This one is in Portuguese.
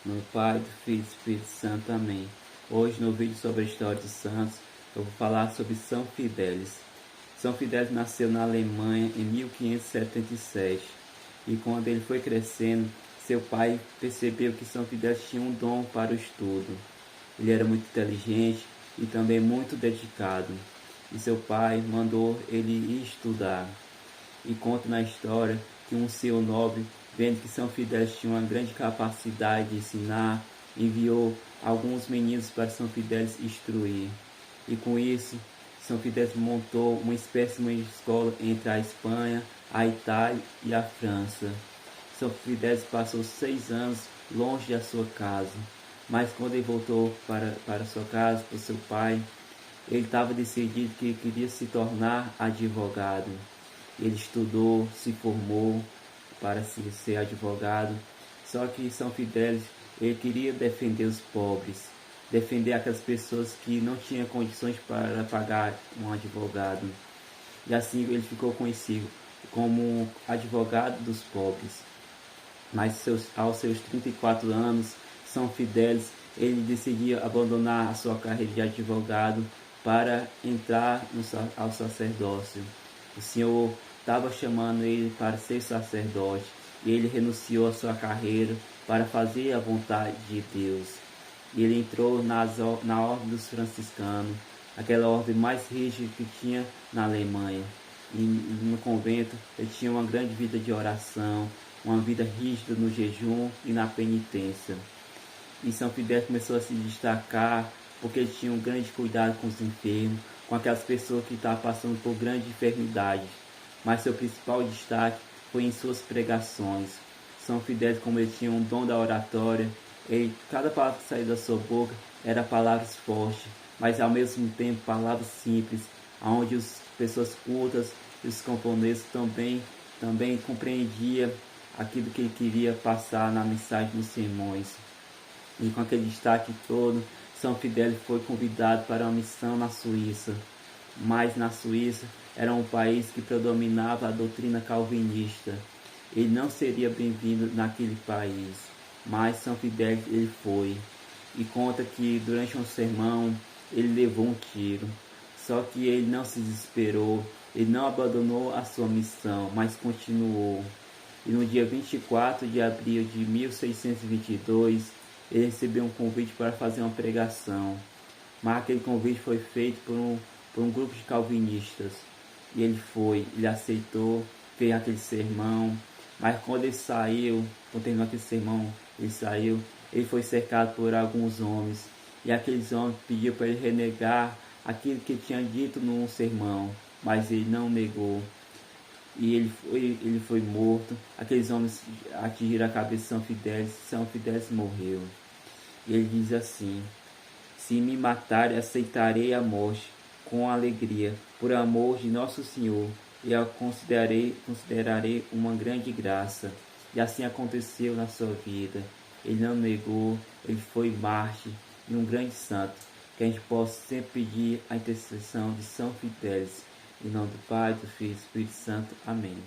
No Pai, do Filho e do Espírito Santo. Amém. Hoje, no vídeo sobre a história dos santos, eu vou falar sobre São Fidélis. São Fidélis nasceu na Alemanha em 1577 e quando ele foi crescendo, seu pai percebeu que São Fidélis tinha um dom para o estudo. Ele era muito inteligente e também muito dedicado, e seu pai mandou ele ir estudar. E conta na história que um senhor nobre, vendo que São Fidélis tinha uma grande capacidade de ensinar, enviou alguns meninos para São Fidélis instruir. E com isso, São Fidélis montou uma espécie de escola entre a Espanha, a Itália e a França. São Fidélis passou 6 anos longe da sua casa, mas quando ele voltou para sua casa, para seu pai, ele estava decidido que queria se tornar advogado. Ele estudou, se formou para ser advogado, só que São Fidélis ele queria defender os pobres, defender aquelas pessoas que não tinham condições para pagar um advogado. E assim ele ficou conhecido como advogado dos pobres. Mas aos seus 34 anos, São Fidélis ele decidiu abandonar a sua carreira de advogado para entrar ao sacerdócio. O Senhor estava chamando ele para ser sacerdote e ele renunciou à sua carreira para fazer a vontade de Deus. E ele entrou na ordem dos franciscanos, aquela ordem mais rígida que tinha na Alemanha. E no convento ele tinha uma grande vida de oração, uma vida rígida no jejum e na penitência. E São Fidélis começou a se destacar porque ele tinha um grande cuidado com os enfermos, com aquelas pessoas que estavam passando por grandes enfermidades. Mas seu principal destaque foi em suas pregações. São Fidélis, como ele tinha um dom da oratória, cada palavra que saía da sua boca era palavras fortes, mas ao mesmo tempo palavras simples, onde as pessoas cultas e os camponeses também compreendiam aquilo que ele queria passar na mensagem dos sermões. E com aquele destaque todo, São Fidélis foi convidado para uma missão na Suíça. Mas na Suíça era um país que predominava a doutrina calvinista. Ele não seria bem-vindo naquele país, mas São Fidélis ele foi. E conta que durante um sermão ele levou um tiro. Só que ele não se desesperou, ele não abandonou a sua missão, mas continuou. E no dia 24 de abril de 1622, ele recebeu um convite para fazer uma pregação. Mas aquele convite foi feito por um grupo de calvinistas. E ele aceitou, fez aquele sermão. Mas quando ele saiu, quando terminou aquele sermão, ele foi cercado por alguns homens. E aqueles homens pediram para ele renegar aquilo que ele tinha dito num sermão, mas ele não negou. E ele foi morto. Aqueles homens atingiram a cabeça de São Fidélis morreu. E ele diz assim: se me matarem, aceitarei a morte com alegria, por amor de nosso Senhor, e a considerarei uma grande graça. E assim aconteceu na sua vida. Ele não negou, ele foi mártir e um grande santo. Que a gente possa sempre pedir a intercessão de São Fidélis. Em nome do Pai, do Filho e do Espírito Santo. Amém.